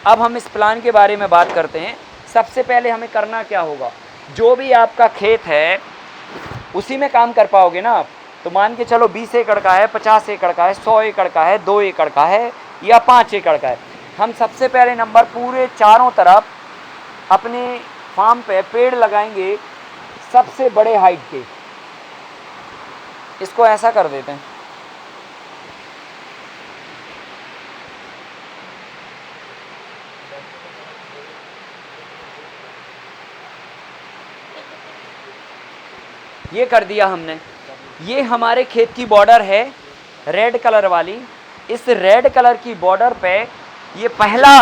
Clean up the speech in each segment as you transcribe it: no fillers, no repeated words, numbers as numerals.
अब हम इस प्लान के बारे में बात करते हैं। सबसे पहले हमें करना क्या होगा, जो भी आपका खेत है उसी में काम कर पाओगे ना आप। तो मान के चलो 20 एकड़ का है, 50 एकड़ का है, 100 एकड़ का है, 2 एकड़ का है या 5 एकड़ का है। हम सबसे पहले नंबर पूरे चारों तरफ अपने फार्म पे पेड़ लगाएंगे सबसे बड़े हाइट के। इसको ऐसा कर देते हैं, ये कर दिया हमने। ये हमारे खेत की बॉर्डर है रेड कलर वाली। इस रेड कलर की बॉर्डर पे ये पहला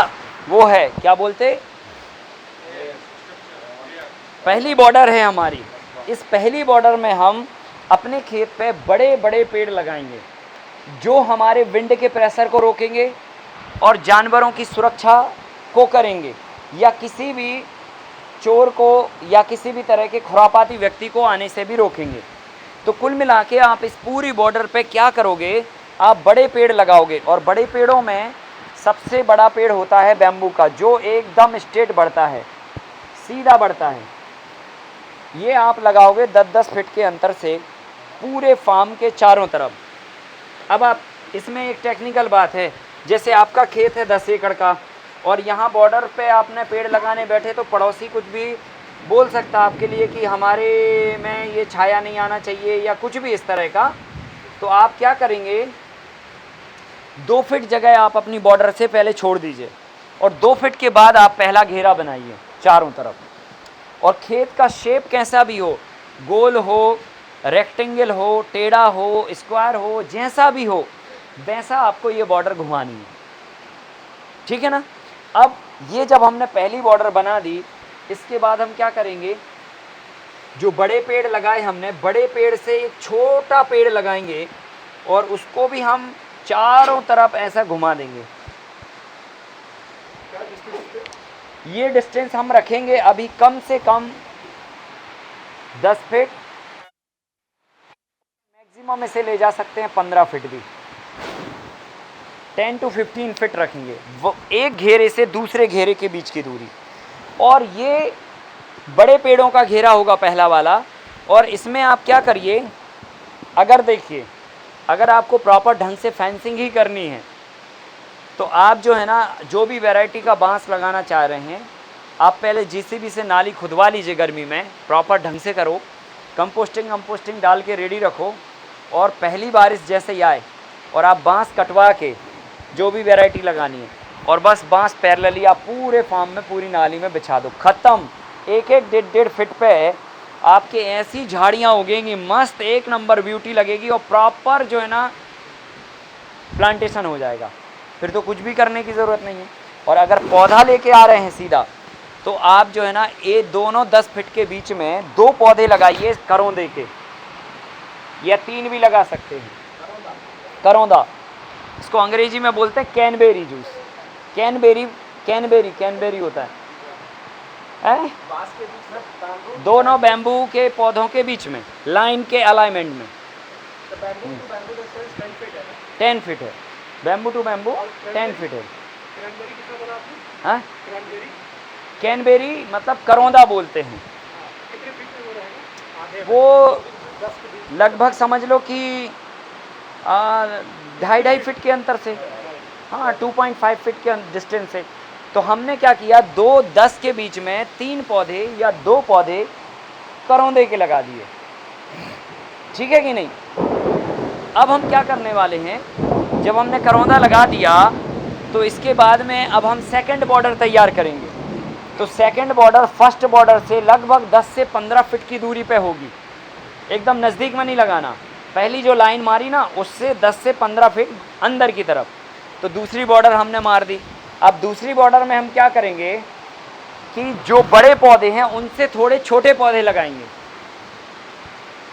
वो है, क्या बोलते, पहली बॉर्डर है हमारी। इस पहली बॉर्डर में हम अपने खेत पे बड़े बड़े पेड़ लगाएंगे जो हमारे विंड के प्रेशर को रोकेंगे और जानवरों की सुरक्षा को करेंगे, या किसी भी चोर को या किसी भी तरह के खुरापाती व्यक्ति को आने से भी रोकेंगे। तो कुल मिला के आप इस पूरी बॉर्डर पे क्या करोगे, आप बड़े पेड़ लगाओगे। और बड़े पेड़ों में सबसे बड़ा पेड़ होता है बैम्बू का, जो एकदम स्ट्रेट बढ़ता है, सीधा बढ़ता है। ये आप लगाओगे 10-10 फीट के अंतर से पूरे फार्म के चारों तरफ। अब आप इसमें एक टेक्निकल बात है, जैसे आपका खेत है 10 एकड़ का और यहाँ बॉर्डर पे आपने पेड़ लगाने बैठे तो पड़ोसी कुछ भी बोल सकता आपके लिए कि हमारे में ये छाया नहीं आना चाहिए या कुछ भी इस तरह का। तो आप क्या करेंगे, 2 फीट जगह आप अपनी बॉर्डर से पहले छोड़ दीजिए और 2 फीट के बाद आप पहला घेरा बनाइए चारों तरफ। और खेत का शेप कैसा भी हो, गोल हो, रेक्टेंगल हो, टेढ़ा हो, स्क्वायर हो, जैसा भी हो वैसा आपको ये बॉर्डर घुमानी है, ठीक है ना। अब ये जब हमने पहली बॉर्डर बना दी, इसके बाद हम क्या करेंगे, जो बड़े पेड़ लगाए हमने, बड़े पेड़ से एक छोटा पेड़ लगाएंगे और उसको भी हम चारों तरफ ऐसा घुमा देंगे। ये डिस्टेंस हम रखेंगे अभी कम से कम 10 फीट, मैक्सिमम इसे ले जा सकते हैं 15 फीट भी, 10 to 15 फीट रखेंगे वो एक घेरे से दूसरे घेरे के बीच की दूरी। और ये बड़े पेड़ों का घेरा होगा पहला वाला। और इसमें आप क्या करिए, अगर देखिए, अगर आपको प्रॉपर ढंग से फेंसिंग ही करनी है तो आप जो है ना, जो भी वैरायटी का बांस लगाना चाह रहे हैं, आप पहले जीसीबी से नाली खुदवा लीजिए, गर्मी में प्रॉपर ढंग से करो, कंपोस्टिंग डाल के रेडी रखो। और पहली बारिश जैसे ही आए और आप बांस कटवा के जो भी वैरायटी लगानी है, और बस बांस पैरेलली आप पूरे फार्म में पूरी नाली में बिछा दो, ख़त्म। 1-1, 1.5 फीट पे आपके ऐसी झाड़ियाँ उगेंगी, मस्त एक नंबर ब्यूटी लगेगी और प्रॉपर जो है ना प्लांटेशन हो जाएगा। फिर तो कुछ भी करने की ज़रूरत नहीं है। और अगर पौधा लेके आ रहे हैं सीधा, तो आप जो है ना ये दोनों 10 फीट के बीच में 2 पौधे लगाइए करौंदे के, या 3 भी लगा सकते हैं। करौंदा, इसको अंग्रेजी में बोलते हैं कैनबेरी जूस। कैनबेरी होता है, दोनों बैम्बू के पौधों के बीच में लाइन के अलाइनमेंट में। 10 फीट है, बैम्बू टू बैम्बू 10 फीट है। हाँ, कैनबेरी मतलब करौंदा बोलते हैं। वो लगभग समझ लो कि 2.5 फीट के अंतर से, हाँ 2.5 फीट के डिस्टेंस से। तो हमने क्या किया, 2-10 के बीच में 3 पौधे या 2 पौधे करौंदे के लगा दिए, ठीक है कि नहीं। अब हम क्या करने वाले हैं, जब हमने करौंदा लगा दिया तो इसके बाद में अब हम सेकंड बॉर्डर तैयार करेंगे। तो सेकंड बॉर्डर फर्स्ट बॉर्डर से लगभग 10 से 15 फीट की दूरी पे होगी, एकदम नज़दीक में नहीं लगाना। पहली जो लाइन मारी ना, उससे 10 से 15 फीट अंदर की तरफ, तो दूसरी बॉर्डर हमने मार दी। अब दूसरी बॉर्डर में हम क्या करेंगे कि जो बड़े पौधे हैं उनसे थोड़े छोटे पौधे लगाएंगे,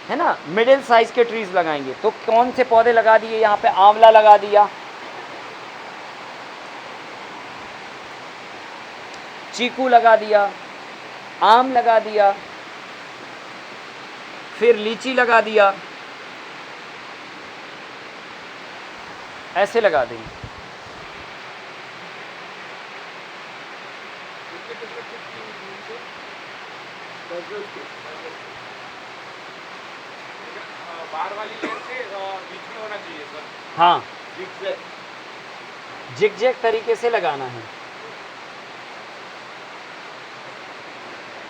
है ना, मिडिल साइज के ट्रीज लगाएंगे। तो कौन से पौधे लगा दिए, यहाँ पे आंवला लगा दिया, चीकू लगा दिया, आम लगा दिया, फिर लीची लगा दिया, ऐसे लगा देंगे। बाहर वाली लेयर से बीच में होना चाहिए सर। हाँ, जिगजैग। जिगजैग तरीके से लगाना है,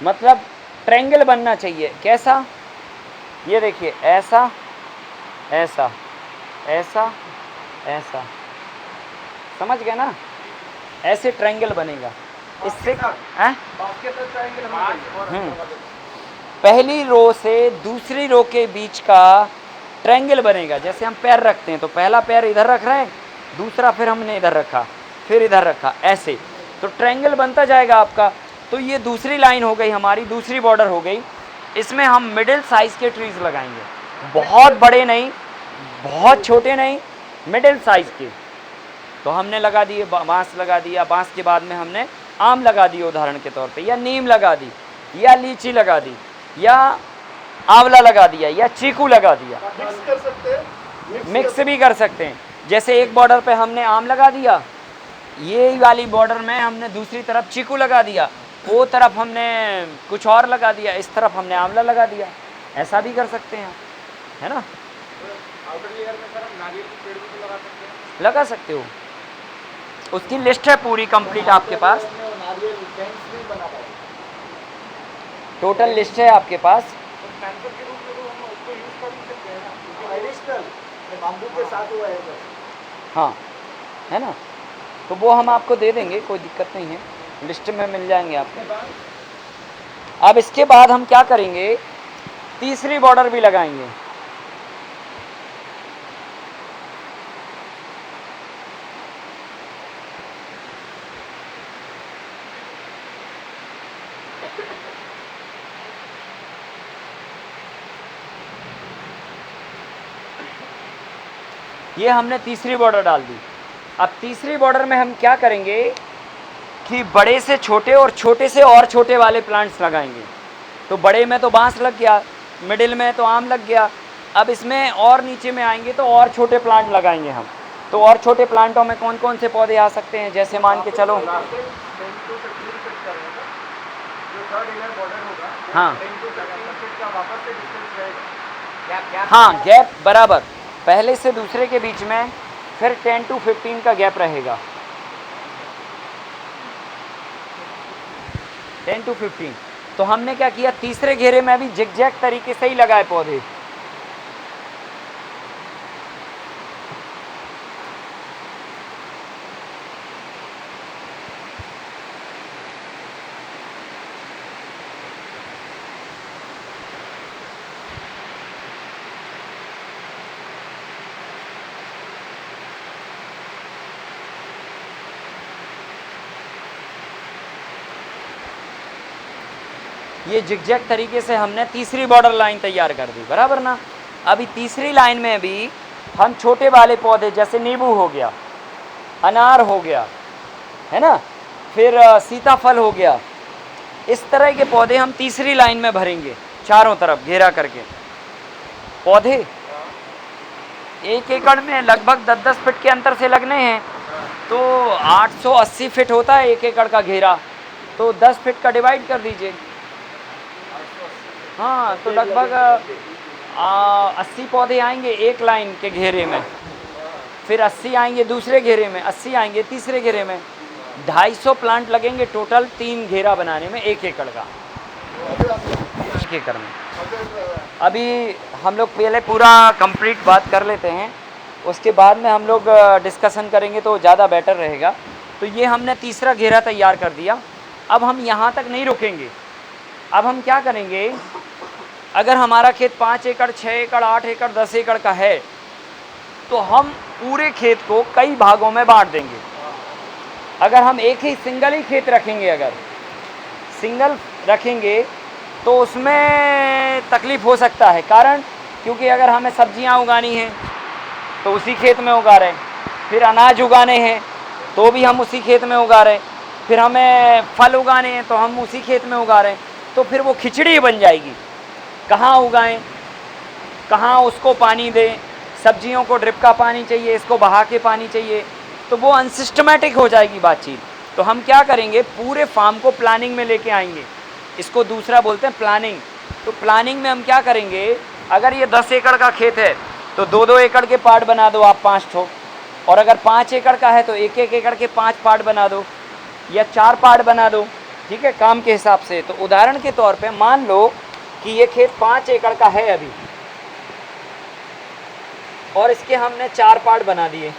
मतलब ट्रायंगल बनना चाहिए। कैसा? ये देखिए, ऐसा ऐसा ऐसा ऐसा, समझ गए ना? ऐसे ट्रायंगल बनेगा इससे। हैं? पहली रो से दूसरी रो के बीच का ट्रायंगल बनेगा। जैसे हम पैर रखते हैं तो पहला पैर इधर रख रहे हैं, दूसरा फिर हमने इधर रखा, फिर इधर रखा, ऐसे तो ट्रायंगल बनता जाएगा आपका। तो ये दूसरी लाइन हो गई हमारी, दूसरी बॉर्डर हो गई। इसमें हम मिडिल साइज़ के ट्रीज़ लगाएंगे, बहुत बड़े नहीं, बहुत छोटे नहीं, मिडिल साइज़ के। तो हमने लगा दिए, बांस लगा दिया, बांस के बाद में हमने आम लगा दिए उदाहरण के तौर पे, या नीम लगा दी, या लीची लगा दी, या आंवला लगा दिया, या चीकू लगा दिया। मिक्स कर सकते हैं, मिक्स भी कर सकते हैं। जैसे एक बॉर्डर पे हमने आम लगा दिया, ये वाली बॉर्डर में हमने दूसरी तरफ चीकू लगा दिया, वो तरफ हमने कुछ और लगा दिया, इस तरफ हमने आंवला लगा दिया। ऐसा भी कर सकते हैं, है ना? आउटर लेयर में सर हम नारियल के पेड़ भी तो लगा सकते हैं। लगा सकते हो, उसकी लिस्ट है पूरी कंप्लीट आपके पास, नारियल टेंट्स भी बना पाएंगे। टोटल लिस्ट है आपके पास। तो कैंसर के रूप में तो हम उसको यूज कर ही सकते हैं ना, क्योंकि एडिशनल बाम्बू के साथ हुआ है सर। हाँ, है ना? तो वो हम आपको दे देंगे, कोई दिक्कत नहीं है, लिस्ट में मिल जाएंगे आपको। अब इसके बाद हम क्या करेंगे, तीसरी बॉर्डर भी लगाएंगे। ये हमने तीसरी बॉर्डर डाल दी। अब तीसरी बॉर्डर में हम क्या करेंगे कि बड़े से छोटे और छोटे से और छोटे वाले प्लांट्स लगाएंगे। तो बड़े में तो बांस लग गया, मिडिल में तो आम लग गया, अब इसमें और नीचे में आएंगे तो और छोटे प्लांट लगाएंगे हम। तो और छोटे प्लांटों में कौन कौन से पौधे आ सकते हैं, जैसे मान के चलो, हाँ हाँ, गैप बराबर, पहले से दूसरे के बीच में फिर 10 to 15 का गैप रहेगा, 10 to 15। तो हमने क्या किया, तीसरे घेरे में भी जिगजैग तरीके से ही लगाए पौधे। ये जिगजैग तरीके से हमने तीसरी बॉर्डर लाइन तैयार कर दी, बराबर ना? अभी तीसरी लाइन में भी हम छोटे वाले पौधे, जैसे नींबू हो गया, अनार हो गया, है ना, फिर सीताफल हो गया, इस तरह के पौधे हम तीसरी लाइन में भरेंगे, चारों तरफ घेरा करके। पौधे 1 एकड़ में लगभग 10-10 फीट के अंतर से लगने हैं, तो 880 फीट होता है 1 एकड़ का घेरा, तो 10 फीट का डिवाइड कर दीजिए। हाँ, तो लगभग 80 पौधे आएंगे एक लाइन के घेरे में, फिर 80 आएंगे दूसरे घेरे में, 80 आएंगे तीसरे घेरे में, 250 प्लांट लगेंगे टोटल 3 घेरा बनाने में 1 एकड़ का, 1 एकड़ में। अभी हम लोग पहले पूरा कंप्लीट बात कर लेते हैं, उसके बाद में हम लोग डिस्कशन करेंगे तो ज़्यादा बेटर रहेगा। तो ये हमने तीसरा घेरा तैयार कर दिया। अब हम यहाँ तक नहीं रुकेंगे, अब हम क्या करेंगे, अगर हमारा खेत 5 एकड़, 6 एकड़, 8 एकड़, 10 एकड़ का है, तो हम पूरे खेत को कई भागों में बांट देंगे। अगर हम एक ही सिंगल ही खेत रखेंगे, अगर सिंगल रखेंगे तो उसमें तकलीफ़ हो सकता है, कारण क्योंकि अगर हमें सब्जियां उगानी हैं तो उसी खेत में उगा रहे, फिर अनाज उगाने हैं तो भी हम उसी खेत में उगा रहे, फिर हमें फल उगाने हैं तो हम उसी खेत में उगा रहे हैं, तो फिर वो खिचड़ी बन जाएगी। कहाँ उगाएं, कहाँ उसको पानी दें, सब्जियों को ड्रिप का पानी चाहिए, इसको बहा के पानी चाहिए, तो वो अनसिस्टमेटिक हो जाएगी बातचीत। तो हम क्या करेंगे, पूरे फार्म को प्लानिंग में लेके आएंगे। इसको दूसरा बोलते हैं प्लानिंग। तो प्लानिंग में हम क्या करेंगे, अगर ये 10 एकड़ का खेत है तो 2-2 एकड़ के पार्ट बना दो आप 5 ठो, और अगर 5 एकड़ का है तो 1-1 एकड़ के 5 पार्ट बना दो या 4 पार्ट बना दो, ठीक है, काम के हिसाब से। तो उदाहरण के तौर पे मान लो कि ये खेत 5 एकड़ का है अभी, और इसके हमने 4 पार्ट बना दिए।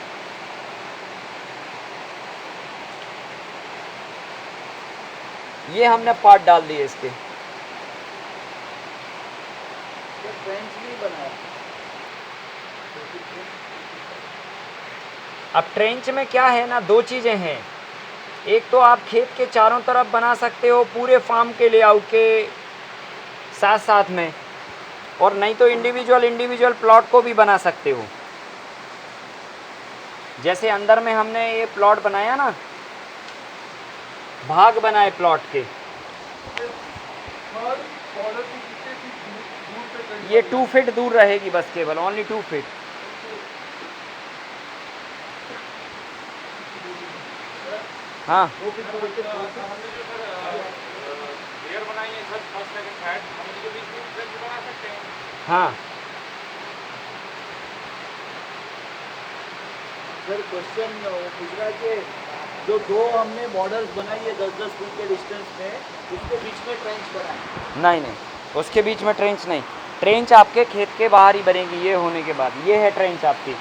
ये हमने पार्ट डाल दिए इसके। ट्रेंच नहीं बनाया। अब ट्रेंच में क्या है ना, 2 चीज़ें हैं। एक तो आप खेत के चारों तरफ बना सकते हो पूरे फार्म के लेआउट के साथ साथ में, और नहीं तो इंडिविजुअल प्लॉट को भी बना सकते हो। जैसे अंदर में हमने ये प्लॉट बनाया ना, भाग बनाए प्लॉट के, ये 2 फीट दूर रहेगी बस, केवल ओनली 2 फीट। हाँ हाँ सर क्वेश्चन पूछ रहा है कि जो 2 हमने बॉर्डर्स बनाई है 10-10 फीट के डिस्टेंस में, उसके बीच में ट्रेंच बनाए? नहीं, उसके बीच में ट्रेंच नहीं। ट्रेंच आपके खेत के बाहर ही बनेगी, ये होने के बाद। ये है ट्रेंच आपकी।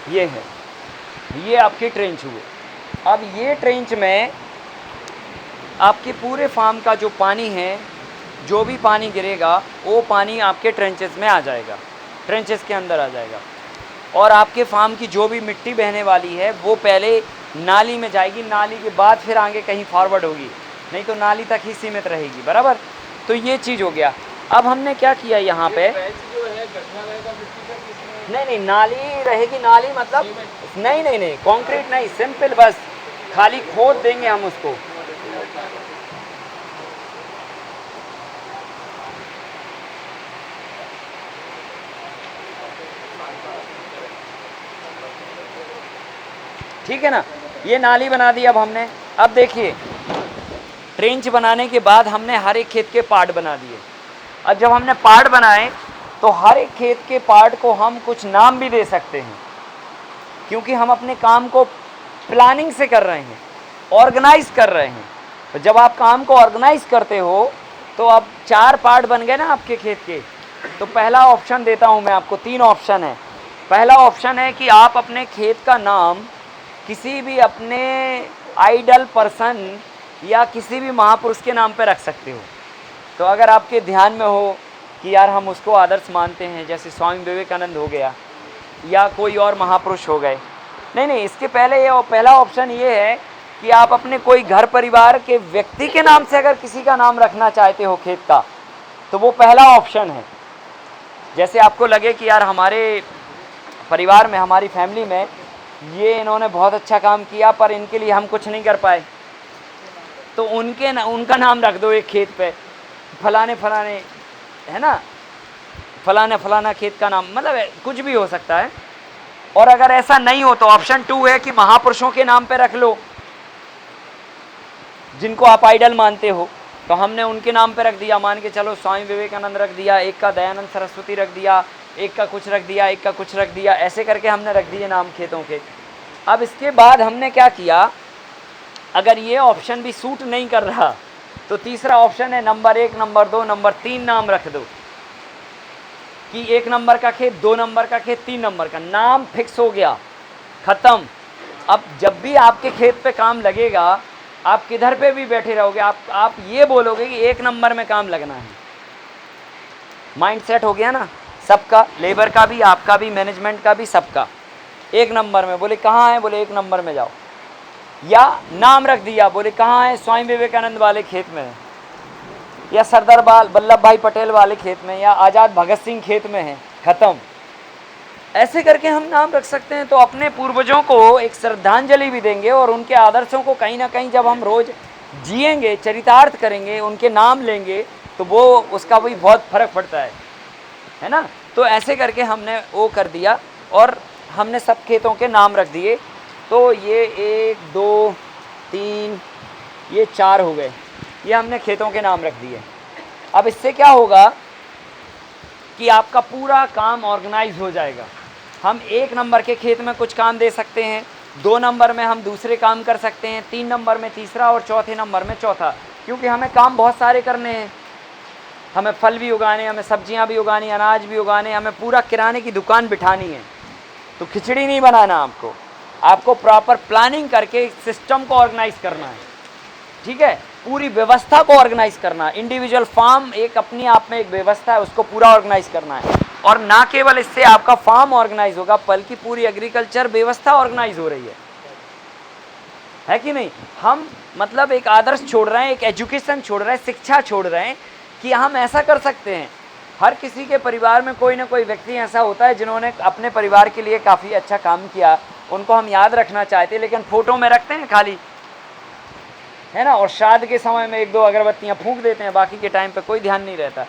ये है, ये आपकी ट्रेंच हुए। अब ये ट्रेंच में आपके पूरे फार्म का जो पानी है, जो भी पानी गिरेगा वो पानी आपके ट्रेंचेस में आ जाएगा, ट्रेंचेस के अंदर आ जाएगा। और आपके फार्म की जो भी मिट्टी बहने वाली है वो पहले नाली में जाएगी, नाली के बाद फिर आगे कहीं फॉरवर्ड होगी, नहीं तो नाली तक ही सीमित रहेगी, बराबर। तो ये चीज़ हो गया। अब हमने क्या किया यहाँ पे, नहीं, नाली रहेगी। नाली मतलब नहीं, कंक्रीट नहीं, सिंपल बस खाली खोद देंगे हम उसको। ठीक है ना, ये नाली बना दी अब हमने। अब देखिए, ट्रेंच बनाने के बाद हमने हर एक खेत के पार्ट बना दिए। अब जब हमने पार्ट बनाए तो हर एक खेत के पार्ट को हम कुछ नाम भी दे सकते हैं, क्योंकि हम अपने काम को प्लानिंग से कर रहे हैं, ऑर्गेनाइज कर रहे हैं। तो जब आप काम को ऑर्गेनाइज करते हो तो अब 4 पार्ट बन गए ना आपके खेत के। तो पहला ऑप्शन देता हूं मैं आपको, 3 ऑप्शन है। पहला ऑप्शन है कि आप अपने खेत का नाम किसी भी अपने आइडल पर्सन या किसी भी महापुरुष के नाम पे रख सकते हो। तो अगर आपके ध्यान में हो कि यार हम उसको आदर्श मानते हैं, जैसे स्वामी विवेकानंद हो गया या कोई और महापुरुष हो गए, नहीं, इसके पहले ये पहला ऑप्शन ये है कि आप अपने कोई घर परिवार के व्यक्ति के नाम से अगर किसी का नाम रखना चाहते हो खेत का, तो वो पहला ऑप्शन है। जैसे आपको लगे कि यार हमारे परिवार में, हमारी फैमिली में ये इन्होंने बहुत अच्छा काम किया पर इनके लिए हम कुछ नहीं कर पाए, तो उनका नाम रख दो एक खेत पे, फलाने है ना, फलाना खेत का नाम, मतलब कुछ भी हो सकता है। और अगर ऐसा नहीं हो तो ऑप्शन 2 है कि महापुरुषों के नाम पे रख लो, जिनको आप आइडल मानते हो। तो हमने उनके नाम पे रख दिया, मान के चलो स्वामी विवेकानंद रख दिया, एक का दयानंद सरस्वती रख दिया, एक का कुछ रख दिया, एक का कुछ रख दिया, ऐसे करके हमने रख दिए नाम खेतों के। अब इसके बाद हमने क्या किया, अगर ये ऑप्शन भी सूट नहीं कर रहा तो तीसरा ऑप्शन है नंबर 1, नंबर 2, नंबर 3 नाम रख दो, कि 1 नंबर का खेत, 2 नंबर का खेत, 3 नंबर का। नाम फिक्स हो गया, ख़त्म। अब जब भी आपके खेत पे काम लगेगा, आप किधर पे भी बैठे रहोगे, आप ये बोलोगे कि 1 नंबर में काम लगना है। माइंड सेट हो गया ना सबका, लेबर का भी, आपका भी, मैनेजमेंट का भी, सबका 1 नंबर में। बोले कहाँ है, बोले 1 नंबर में जाओ। या नाम रख दिया, बोले कहाँ है, स्वामी विवेकानंद वाले खेत में है, या सरदार वल्लभ भाई पटेल वाले खेत में, या आज़ाद भगत सिंह खेत में है, खत्म। ऐसे करके हम नाम रख सकते हैं। तो अपने पूर्वजों को एक श्रद्धांजलि भी देंगे और उनके आदर्शों को कहीं ना कहीं जब हम रोज जिएंगे, चरितार्थ करेंगे, उनके नाम लेंगे, तो वो उसका भी बहुत फर्क पड़ता है ना। तो ऐसे करके हमने वो कर दिया और हमने सब खेतों के नाम रख दिए। तो ये 1 2 3 ये 4 हो गए, ये हमने खेतों के नाम रख दिए। अब इससे क्या होगा कि आपका पूरा काम ऑर्गेनाइज हो जाएगा। हम 1 नंबर के खेत में कुछ काम दे सकते हैं, 2 नंबर में हम दूसरे काम कर सकते हैं, 3 नंबर में तीसरा और चौथे नंबर में चौथा, क्योंकि हमें काम बहुत सारे करने हैं। हमें फल भी उगाने, हमें सब्जियां भी उगानी, अनाज भी उगाने, हमें पूरा किराने की दुकान बिठानी है। तो खिचड़ी नहीं बनाना आपको प्रॉपर प्लानिंग करके सिस्टम को ऑर्गेनाइज करना है, ठीक है, पूरी व्यवस्था को ऑर्गेनाइज करना है। इंडिविजुअल फार्म एक अपनी आप में एक व्यवस्था है, उसको पूरा ऑर्गेनाइज करना है। और ना केवल इससे आपका फार्म ऑर्गेनाइज होगा, बल्कि पूरी एग्रीकल्चर व्यवस्था ऑर्गेनाइज हो रही है कि नहीं। हम मतलब एक आदर्श छोड़ रहे हैं, एक एजुकेशन छोड़ रहे हैं, शिक्षा छोड़ रहे हैं कि हम ऐसा कर सकते हैं। हर किसी के परिवार में कोई ना कोई व्यक्ति ऐसा होता है जिन्होंने अपने परिवार के लिए काफ़ी अच्छा काम किया, उनको हम याद रखना चाहते हैं, लेकिन फ़ोटो में रखते हैं खाली, है ना, और श्राद्ध के समय में 1-2 अगरबत्तियाँ फूंक देते हैं, बाकी के टाइम पे कोई ध्यान नहीं रहता।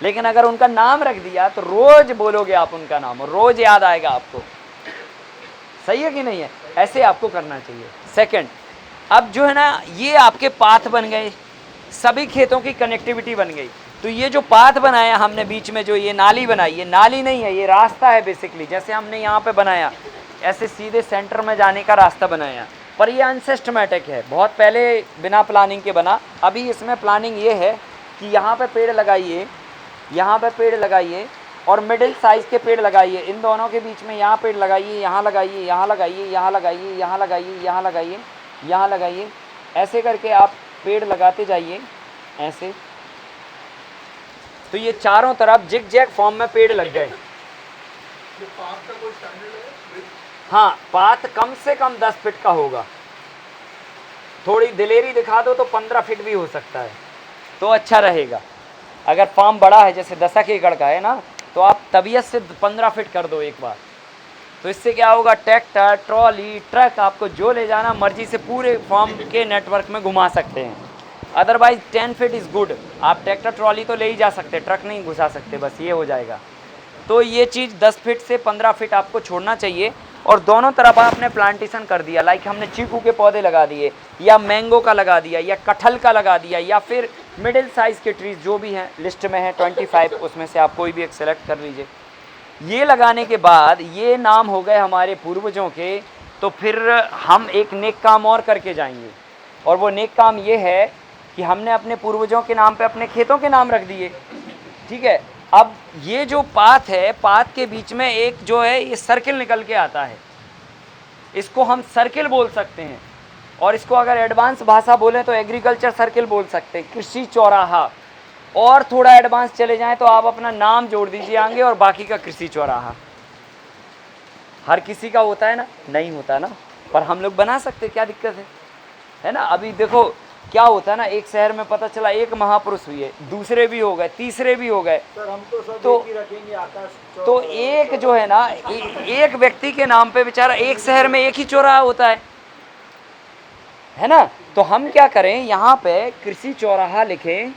लेकिन अगर उनका नाम रख दिया तो रोज़ बोलोगे आप उनका नाम और रोज़ याद आएगा आपको। सही है कि नहीं है? ऐसे आपको करना चाहिए। सेकंड, अब जो है ना ये आपके पाथ बन गए, सभी खेतों की कनेक्टिविटी बन गई। तो ये जो पाथ बनाया हमने बीच में, जो ये नाली बनाई, ये नाली नहीं है, ये रास्ता है बेसिकली। जैसे हमने यहाँ पे बनाया, ऐसे सीधे सेंटर में जाने का रास्ता बनाया, पर ये अनसिस्टमेटिक है, बहुत पहले बिना प्लानिंग के बना। अभी इसमें प्लानिंग ये है कि यहाँ पे पेड़ लगाइए, यहाँ पे पेड़ लगाइए और मिडिल साइज़ के पेड़ लगाइए, इन दोनों के बीच में यहाँ पेड़ लगाइए, यहाँ लगाइए, यहाँ लगाइए, यहाँ लगाइए, यहाँ लगाइए, यहाँ लगाइए, यहाँ लगाइए। ऐसे करके आप पेड़ लगाते जाइए ऐसे। तो ये चारों तरफ जिग जैग फॉर्म में पेड़ लग गए। हाँ, पाथ कम से कम 10 फीट का होगा। थोड़ी दिलेरी दिखा दो तो 15 फीट भी हो सकता है, तो अच्छा रहेगा। अगर फार्म बड़ा है, जैसे 10 एकड़ का है ना, तो आप तबीयत से 15 फीट कर दो एक बार। तो इससे क्या होगा, ट्रैक्टर, ट्रॉली, ट्रक, आपको जो ले जाना मर्जी से पूरे फार्म के नेटवर्क में घुमा सकते हैं। Otherwise 10 feet is good. आप ट्रैक्टर ट्रॉली तो ले ही जा सकते, ट्रक नहीं घुसा सकते, बस ये हो जाएगा। तो ये चीज़ 10 फीट से 15 फीट आपको छोड़ना चाहिए। और दोनों तरफ आपने प्लांटेशन कर दिया, लाइक हमने चीकू के पौधे लगा दिए, या मैंगो का लगा दिया, या कटहल का लगा दिया, या फिर मिडिल साइज़ के ट्रीज जो भी हैं, लिस्ट में है 25, उसमें से आप कोई भी एक सेलेक्ट कर लीजिए। ये लगाने के बाद ये नाम हो गए हमारे पूर्वजों के। तो फिर हम एक नेक काम और करके जाएंगे, और वो नेक काम ये है कि हमने अपने पूर्वजों के नाम पे अपने खेतों के नाम रख दिए, ठीक है। अब ये जो पाथ है, पाथ के बीच में एक जो है ये सर्किल निकल के आता है, इसको हम सर्किल बोल सकते हैं। और इसको अगर एडवांस भाषा बोलें तो एग्रीकल्चर सर्किल बोल सकते हैं, कृषि चौराहा। और थोड़ा एडवांस चले जाएं तो आप अपना नाम जोड़ दीजिए आगे, और बाकी का कृषि चौराहा। हर किसी का होता है ना? नहीं होता ना, पर हम लोग बना सकते, क्या दिक्कत है ना। अभी देखो क्या होता है ना, एक शहर में पता चला एक महापुरुष हुए, दूसरे भी हो गए, तीसरे भी हो गए, सर हम तो सब तो एक ही रखेंगे, आकाश तो एक जो है ना, एक व्यक्ति के नाम पे बेचारा एक शहर में एक ही चौराहा होता है ना। तो हम क्या करें, यहाँ पे कृषि चौराहा लिखें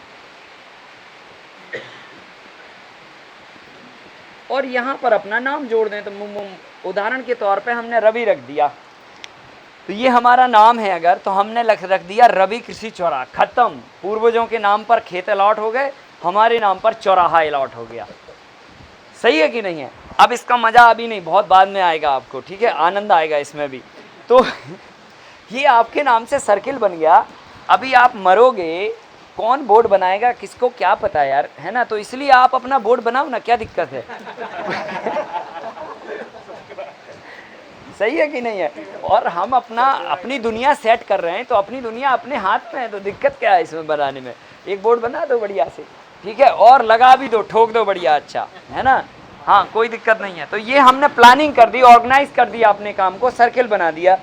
और यहाँ पर अपना नाम जोड़ दें। तो उदाहरण के तौर पे हमने रवि रख दिया, तो ये हमारा नाम है। अगर तो हमने रख दिया रवि कृषि चौराहा, खत्म। पूर्वजों के नाम पर खेत अलॉट हो गए, हमारे नाम पर चौराहा अलॉट हो गया। सही है कि नहीं है? अब इसका मज़ा अभी नहीं, बहुत बाद में आएगा आपको, ठीक है, आनंद आएगा इसमें भी। तो ये आपके नाम से सर्किल बन गया। अभी आप मरोगे, कौन बोर्ड बनाएगा, किसको क्या पता यार, है ना। तो इसलिए आप अपना बोर्ड बनाओ ना, क्या दिक्कत है। सही है कि नहीं है? और हम अपनी दुनिया सेट कर रहे हैं, तो अपनी दुनिया अपने हाथ में है, तो दिक्कत क्या है इसमें बनाने में। एक बोर्ड बना दो बढ़िया से, ठीक है, और लगा भी दो, ठोक दो बढ़िया, अच्छा है ना। हाँ, कोई दिक्कत नहीं है। तो ये हमने प्लानिंग कर दी, ऑर्गेनाइज कर दिया अपने काम को, सर्किल बना दिया।